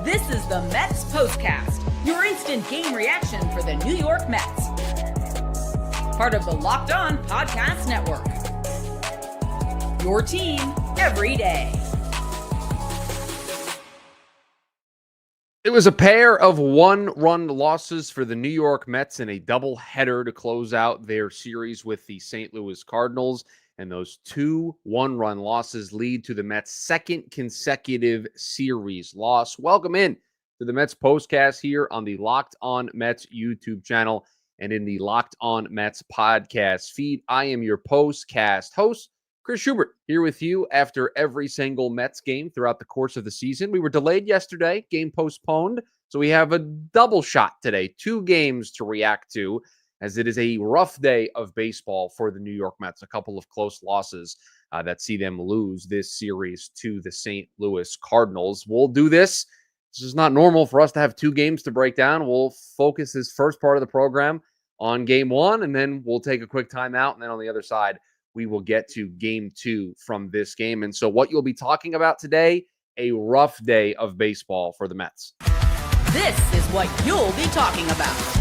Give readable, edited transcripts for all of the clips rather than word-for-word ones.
This is the METS POSTCAST, your instant game reaction for the New York Mets. Part of the Locked On Podcast Network. Your team every day. It was a pair of one-run losses for the New York Mets in a doubleheader to close out their series with the St. Louis Cardinals. And those two one-run losses lead to the Mets' second consecutive series loss. Welcome in to the Mets Postcast here on the Locked On Mets YouTube channel and in the Locked On Mets podcast feed. I am your Postcast host, Chris Schubert, here with you after every single Mets game throughout the course of the season. We were delayed yesterday, game postponed, so we have a double shot today. Two games to react to, as it is a rough day of baseball for the New York Mets. A couple of close losses that see them lose this series to the St. Louis Cardinals. We'll do this. This is not normal for us to have two games to break down. We'll focus this first part of the program on game one, and then we'll take a quick timeout, and then on the other side, we will get to game two from this game. And so what you'll be talking about today, a rough day of baseball for the Mets. This is what you'll be talking about.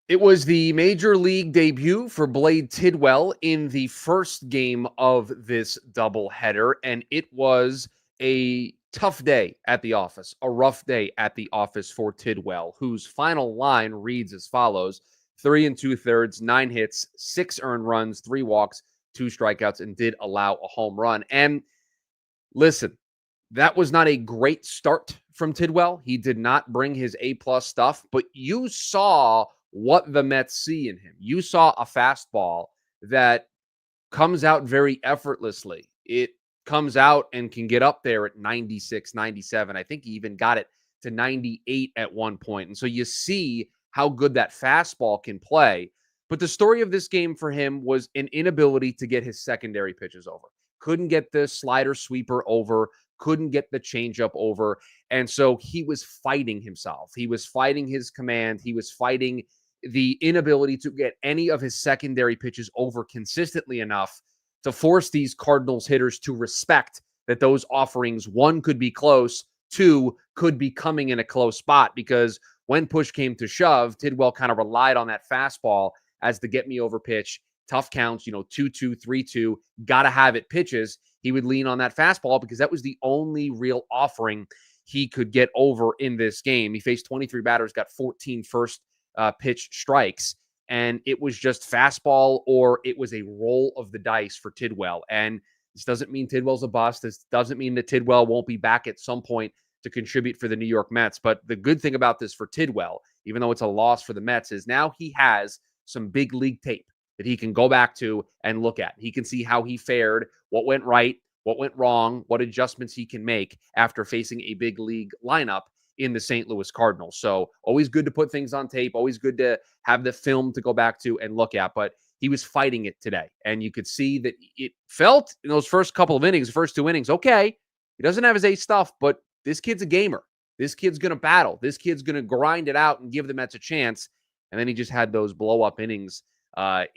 It was the major league debut for Blade Tidwell in the first game of this doubleheader, and it was a tough day at the office, a rough day at the office for Tidwell, whose final line reads as follows: 3 2/3, 9 hits, 6 earned runs, 3 walks, 2 strikeouts, and did allow a home run. And listen, that was not a great start from Tidwell. He did not bring his A-plus stuff, but you saw what the Mets see in him. You saw a fastball that comes out very effortlessly. It comes out and can get up there at 96, 97. I think he even got it to 98 at one point. And so you see how good that fastball can play. But the story of this game for him was an inability to get his secondary pitches over. Couldn't get the slider sweeper over, couldn't get the changeup over. And so he was fighting himself. He was fighting his command. He was fighting the inability to get any of his secondary pitches over consistently enough to force these Cardinals hitters to respect that those offerings, one, could be close, two, could be coming in a close spot, because when push came to shove, Tidwell kind of relied on that fastball as the get me over pitch, tough counts, 2-2, 3-2, gotta have it pitches. He would lean on that fastball because that was the only real offering he could get over in this game. He faced 23 batters, got 14 first pitch strikes, and it was just fastball or it was a roll of the dice for Tidwell. And this doesn't mean Tidwell's a bust. This doesn't mean that Tidwell won't be back at some point to contribute for the New York Mets. But the good thing about this for Tidwell, even though it's a loss for the Mets, is now he has some big league tape that he can go back to and look at. He can see how he fared, what went right, what went wrong, what adjustments he can make after facing a big league lineup in the St. Louis Cardinals. So always good to put things on tape, always good to have the film to go back to and look at. But he was fighting it today. And you could see that it felt in those first couple of innings, first 2 innings, okay, he doesn't have his A stuff, but this kid's a gamer. This kid's going to battle. This kid's going to grind it out and give the Mets a chance. And then he just had those blow-up innings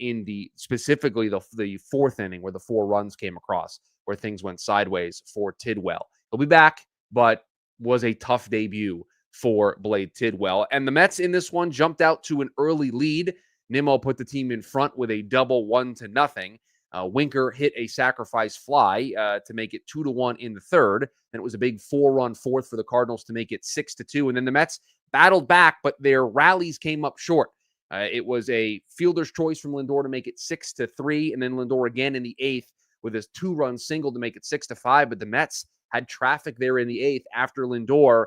in specifically the fourth inning where the 4 runs came across, where things went sideways for Tidwell. He'll be back, but was a tough debut for Blade Tidwell. And the Mets in this one jumped out to an early lead. Nimmo put the team in front with a double 1-0. Winker hit a sacrifice fly to make it 2-1 in the third. And it was a big 4-run fourth for the Cardinals to make it 6-2. And then the Mets battled back, but their rallies came up short. It was a fielder's choice from Lindor to make it 6-3. And then Lindor again in the 8th with his 2-run single to make it 6-5. But the Mets had traffic there in the 8th after Lindor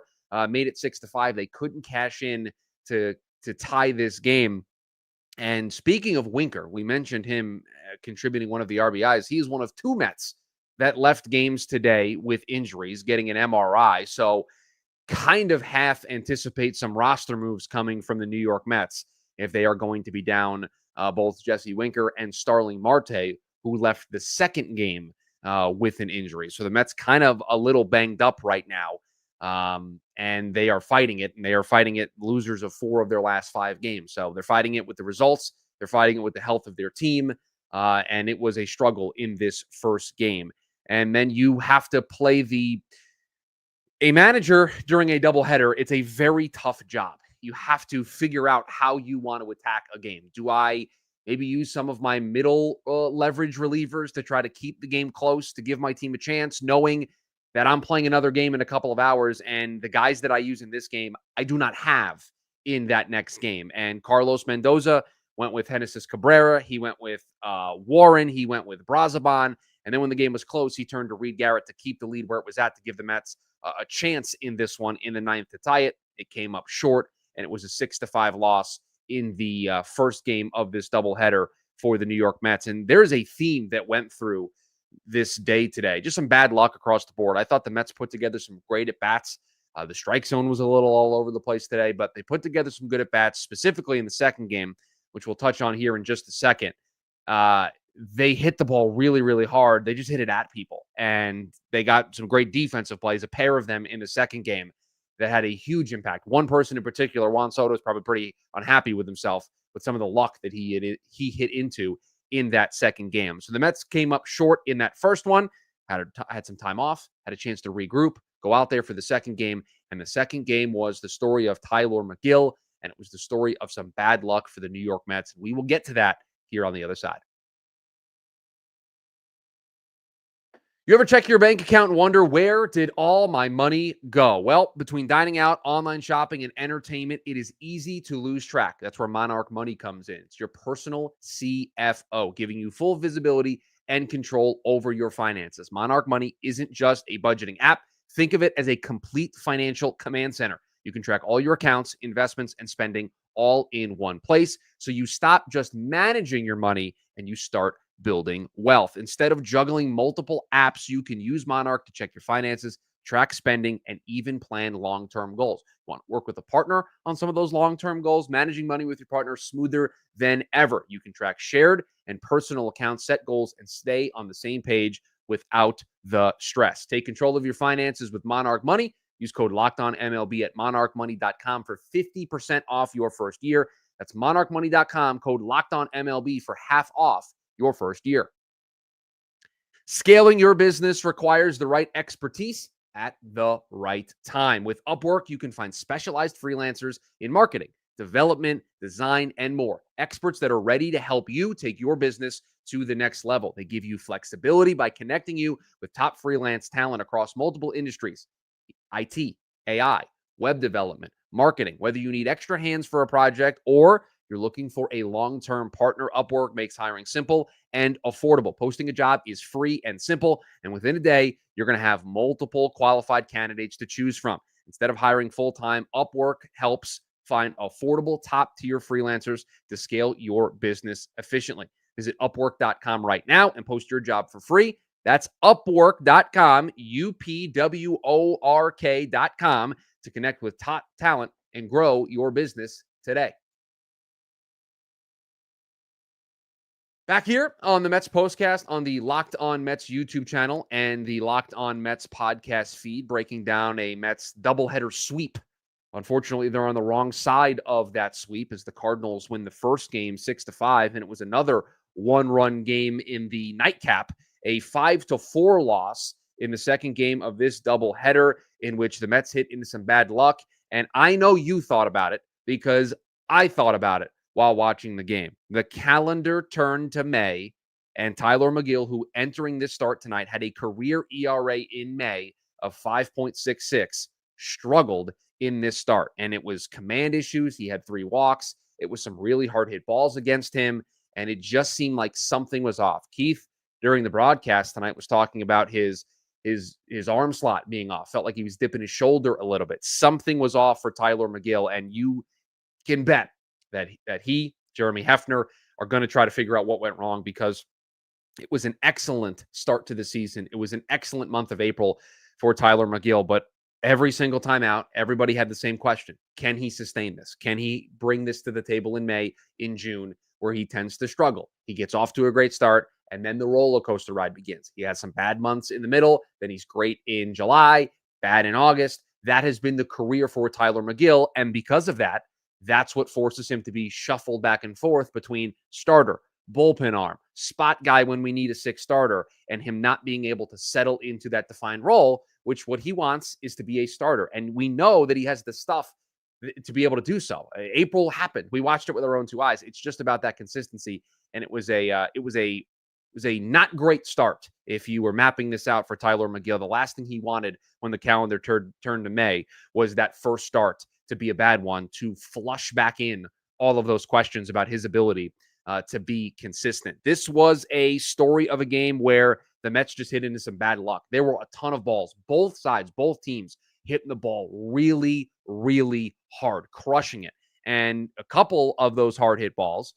made it 6-5. They couldn't cash in to tie this game. And speaking of Winker, we mentioned him contributing one of the RBIs. He is one of 2 Mets that left games today with injuries, getting an MRI. So kind of half anticipate some roster moves coming from the New York Mets if they are going to be down both Jesse Winker and Starling Marte, who left the second game with an injury. So the Mets kind of a little banged up right now. And they are fighting it, and they are fighting it losers of 4 of their last 5 games. So they're fighting it with the results. They're fighting it with the health of their team. And it was a struggle in this first game. And then you have to play the A manager during a doubleheader, it's a very tough job. You have to figure out how you want to attack a game. Do I maybe use some of my middle leverage relievers to try to keep the game close, to give my team a chance, knowing that I'm playing another game in a couple of hours and the guys that I use in this game, I do not have in that next game. And Carlos Mendoza went with Genesis Cabrera. He went with Warren. He went with Brazaban. And then when the game was close, he turned to Reed Garrett to keep the lead where it was at, to give the Mets a chance in this one in the ninth to tie it. It came up short, and it was a 6-5 loss in the first game of this doubleheader for the New York Mets. And there's a theme that went through this day today. Just some bad luck across the board. I thought the Mets put together some great at-bats. The strike zone was a little all over the place today, but they put together some good at-bats, specifically in the second game, which we'll touch on here in just a second. They hit the ball really, really hard. They just hit it at people, and they got some great defensive plays, a pair of them in the second game that had a huge impact. One person in particular, Juan Soto, is probably pretty unhappy with himself with some of the luck that he hit into in that second game. So the Mets came up short in that first one, had some time off, had a chance to regroup, go out there for the second game, and the second game was the story of Tylor Megill, and it was the story of some bad luck for the New York Mets. We will get to that here on the other side. You ever check your bank account and wonder, where did all my money go? Well, between dining out, online shopping, and entertainment, it is easy to lose track. That's where Monarch Money comes in. It's your personal CFO, giving you full visibility and control over your finances. Monarch Money isn't just a budgeting app. Think of it as a complete financial command center. You can track all your accounts, investments, and spending all in one place. So you stop just managing your money and you start building wealth. Instead of juggling multiple apps, you can use Monarch to check your finances, track spending, and even plan long-term goals. You want to work with a partner on some of those long-term goals? Managing money with your partner is smoother than ever. You can track shared and personal accounts, set goals, and stay on the same page without the stress. Take control of your finances with Monarch Money. Use code LOCKEDONMLB at monarchmoney.com for 50% off your first year. That's monarchmoney.com, code LOCKEDONMLB for half off your first year. Scaling your business requires the right expertise at the right time. With Upwork, you can find specialized freelancers in marketing, development, design, and more. Experts that are ready to help you take your business to the next level. They give you flexibility by connecting you with top freelance talent across multiple industries: IT, AI, web development, marketing. Whether you need extra hands for a project or you're looking for a long-term partner, Upwork makes hiring simple and affordable. Posting a job is free and simple, and within a day, you're going to have multiple qualified candidates to choose from. Instead of hiring full-time, Upwork helps find affordable, top-tier freelancers to scale your business efficiently. Visit Upwork.com right now and post your job for free. That's Upwork.com, UPWORK.com, to connect with top talent and grow your business today. Back here on the Mets Postcast on the Locked On Mets YouTube channel and the Locked On Mets podcast feed, breaking down a Mets doubleheader sweep. Unfortunately, they're on the wrong side of that sweep as the Cardinals win the first game 6-5, and it was another one-run game in the nightcap, a 5-4 loss in the second game of this doubleheader, in which the Mets hit into some bad luck. And I know you thought about it because I thought about it while watching the game. The calendar turned to May, and Tylor Megill, who entering this start tonight had a career ERA in May of 5.66, struggled in this start. And it was command issues. He had 3 walks. It was some really hard hit balls against him, and it just seemed like something was off. Keith, during the broadcast tonight, was talking about his arm slot being off. Felt like he was dipping his shoulder a little bit. Something was off for Tylor Megill, and you can bet that he, Jeremy Hefner, are going to try to figure out what went wrong, because it was an excellent start to the season. It was an excellent month of April for Tylor Megill, but every single time out, everybody had the same question. Can he sustain this? Can he bring this to the table in May, in June, where he tends to struggle? He gets off to a great start, and then the roller coaster ride begins. He has some bad months in the middle, then he's great in July, bad in August. That has been the career for Tylor Megill, and because of that, that's what forces him to be shuffled back and forth between starter, bullpen arm, spot guy when we need a 6th starter, and him not being able to settle into that defined role which what he wants is to be a starter. And we know that he has the stuff to be able to do so. April happened. We watched it with our own two eyes. It's just about that consistency. And it was a not great start if you were mapping this out for Tylor Megill. The last thing he wanted when the calendar turned to May was that first start to be a bad one, to flush back in all of those questions about his ability to be consistent. This was a story of a game where the Mets just hit into some bad luck. There were a ton of balls, both sides, both teams hitting the ball really, really hard, crushing it. And a couple of those hard hit balls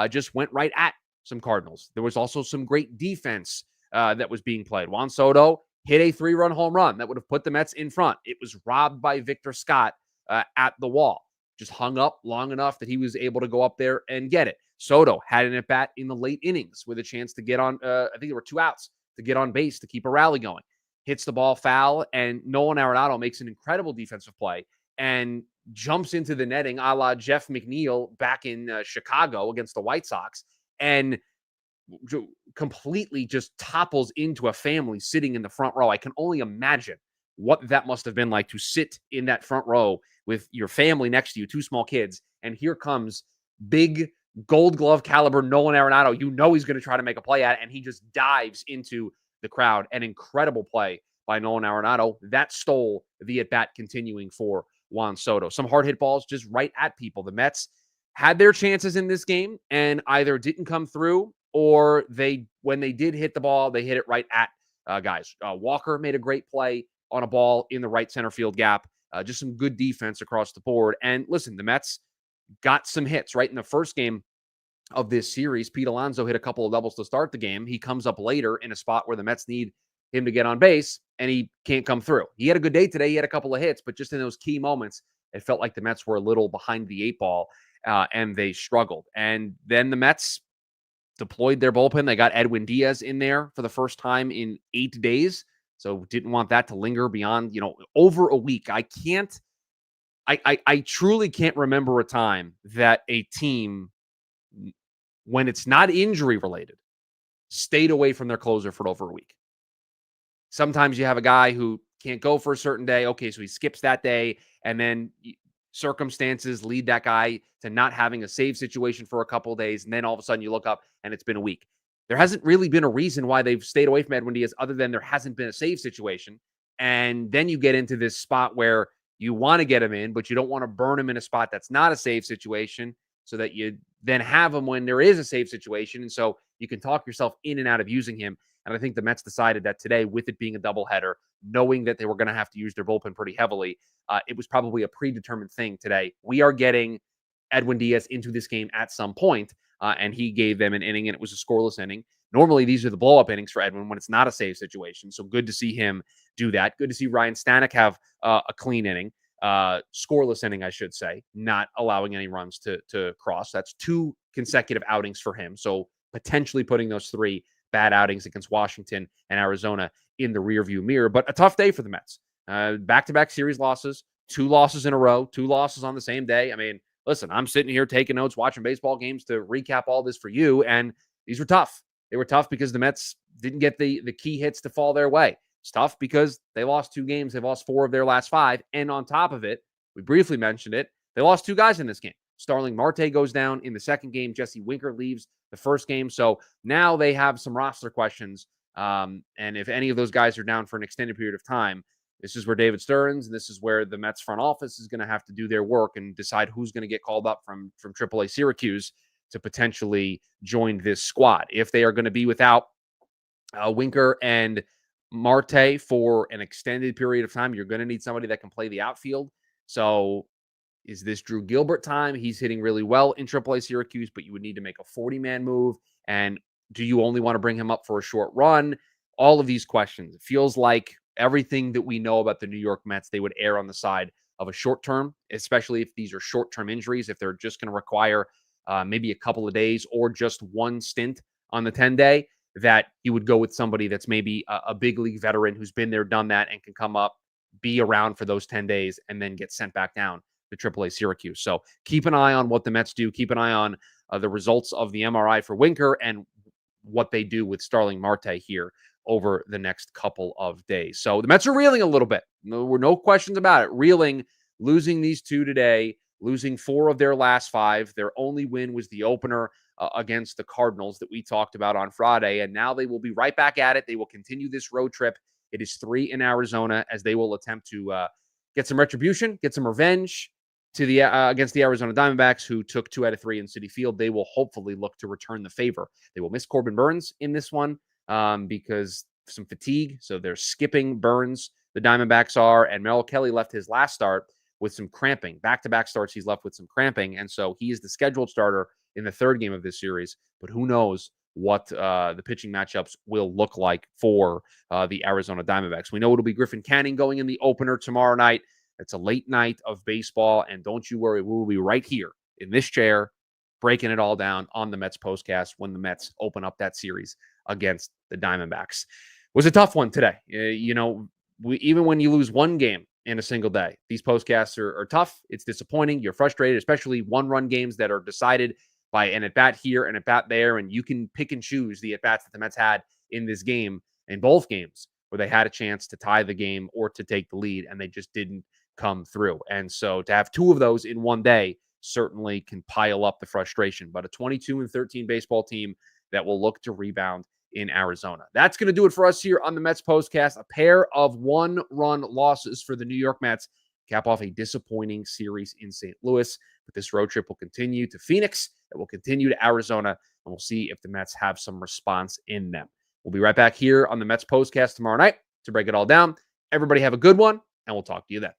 just went right at some Cardinals. There was also some great defense that was being played. Juan Soto hit a 3-run home run that would have put the Mets in front. It was robbed by Victor Scott at the wall. Just hung up long enough that he was able to go up there and get it. Soto had an at-bat in the late innings with a chance to get on, I think there were 2 outs, to get on base to keep a rally going. Hits the ball foul, and Nolan Arenado makes an incredible defensive play and jumps into the netting a la Jeff McNeil back in Chicago against the White Sox, and completely just topples into a family sitting in the front row. I can only imagine what that must have been like to sit in that front row with your family next to you, 2 small kids, and here comes big Gold Glove caliber Nolan Arenado. You know he's going to try to make a play at it, and he just dives into the crowd. An incredible play by Nolan Arenado. That stole the at-bat continuing for Juan Soto. Some hard hit balls just right at people. The Mets had their chances in this game and either didn't come through, or when they did hit the ball, they hit it right at guys. Walker made a great play on a ball in the right center field gap. Just some good defense across the board. And listen, the Mets got some hits right in the first game of this series. Pete Alonso hit a couple of doubles to start the game. He comes up later in a spot where the Mets need him to get on base, and he can't come through. He had a good day today. He had a couple of hits, but just in those key moments, it felt like the Mets were a little behind the 8 ball, and they struggled. And then the Mets deployed their bullpen. They got Edwin Diaz in there for the first time in 8 days, so didn't want that to linger beyond, over a week. I truly can't remember a time that a team, when it's not injury related, stayed away from their closer for over a week. Sometimes you have a guy who can't go for a certain day. Okay, so he skips that day, and then circumstances lead that guy to not having a save situation for a couple of days, and then all of a sudden you look up and it's been a week. There hasn't really been a reason why they've stayed away from Edwin Diaz other than there hasn't been a save situation. And then you get into this spot where you want to get him in, but you don't want to burn him in a spot that's not a save situation, so that you then have him when there is a save situation. And so you can talk yourself in and out of using him. And I think the Mets decided that today, with it being a doubleheader, knowing that they were going to have to use their bullpen pretty heavily, it was probably a predetermined thing today. We are getting Edwin Diaz into this game at some point, and he gave them an inning, and it was a scoreless inning. Normally, these are the blow-up innings for Edwin when it's not a save situation. So good to see him do that. Good to see Ryan Stanek have a clean inning. Scoreless inning, I should say, not allowing any runs to cross. That's 2 consecutive outings for him. So potentially putting those 3 bad outings against Washington and Arizona in the rearview mirror. But a tough day for the Mets. Back-to-back series losses, 2 losses in a row, 2 losses on the same day. I mean, listen, I'm sitting here taking notes, watching baseball games to recap all this for you, and these were tough. They were tough because the Mets didn't get the key hits to fall their way. It's tough because they lost 2 games. They've lost 4 of their last 5. And on top of it, we briefly mentioned it, they lost 2 guys in this game. Starling Marte goes down in the second game. Jesse Winker leaves the first game. So now they have some roster questions. And if any of those guys are down for an extended period of time, this is where David Stearns and this is where the Mets front office is going to have to do their work and decide who's going to get called up from AAA Syracuse to potentially join this squad. If they are going to be without Winker and Marte for an extended period of time, you're going to need somebody that can play the outfield. So is this Drew Gilbert time? He's hitting really well in AAA Syracuse, but you would need to make a 40-man move. And do you only want to bring him up for a short run? All of these questions. It feels like everything that we know about the New York Mets, they would err on the side of a short term, especially if these are short-term injuries, if they're just going to require maybe a couple of days or just one stint on the 10-day, that you would go with somebody that's maybe a big league veteran who's been there, done that, and can come up, be around for those 10 days, and then get sent back down to AAA Syracuse. So keep an eye on what the Mets do. Keep an eye on the results of the MRI for Winker and what they do with Starling Marte here over the next couple of days. So the Mets are reeling a little bit. No questions about it. Reeling, losing these two today, losing 4 of their last 5. Their only win was the opener against the Cardinals that we talked about on Friday. And now they will be right back at it. They will continue this road trip. It is 3 in Arizona as they will attempt to get some retribution, get some revenge to the against the Arizona Diamondbacks, who took 2 out of 3 in Citi Field. They will hopefully look to return the favor. They will miss Corbin Burnes in this one because some fatigue. So they're skipping Burnes. The Diamondbacks are, and Merrill Kelly left his last start with some cramping. Back-to-back starts, he's left with some cramping, and so he is the scheduled starter in the 3rd game of this series. But who knows what the pitching matchups will look like for the Arizona Diamondbacks. We know it'll be Griffin Canning going in the opener tomorrow night. It's a late night of baseball, and don't you worry, we will be right here in this chair breaking it all down on the Mets postcast when the Mets open up that series against the Diamondbacks. It was a tough one today. Even when you lose one game in a single day, these postcasts are tough. It's disappointing. You're frustrated, especially one-run games that are decided by an at-bat here and at-bat there, and you can pick and choose the at-bats that the Mets had in this game, in both games, where they had a chance to tie the game or to take the lead, and they just didn't come through. And so to have 2 of those in one day certainly can pile up the frustration. But a 22-13 baseball team that will look to rebound in Arizona. That's going to do it for us here on the Mets postcast. A pair of 1-run losses for the New York Mets cap off a disappointing series in St. Louis. But this road trip will continue to Phoenix. It will continue to Arizona, and we'll see if the Mets have some response in them. We'll be right back here on the Mets postcast tomorrow night to break it all down. Everybody have a good one, and we'll talk to you then.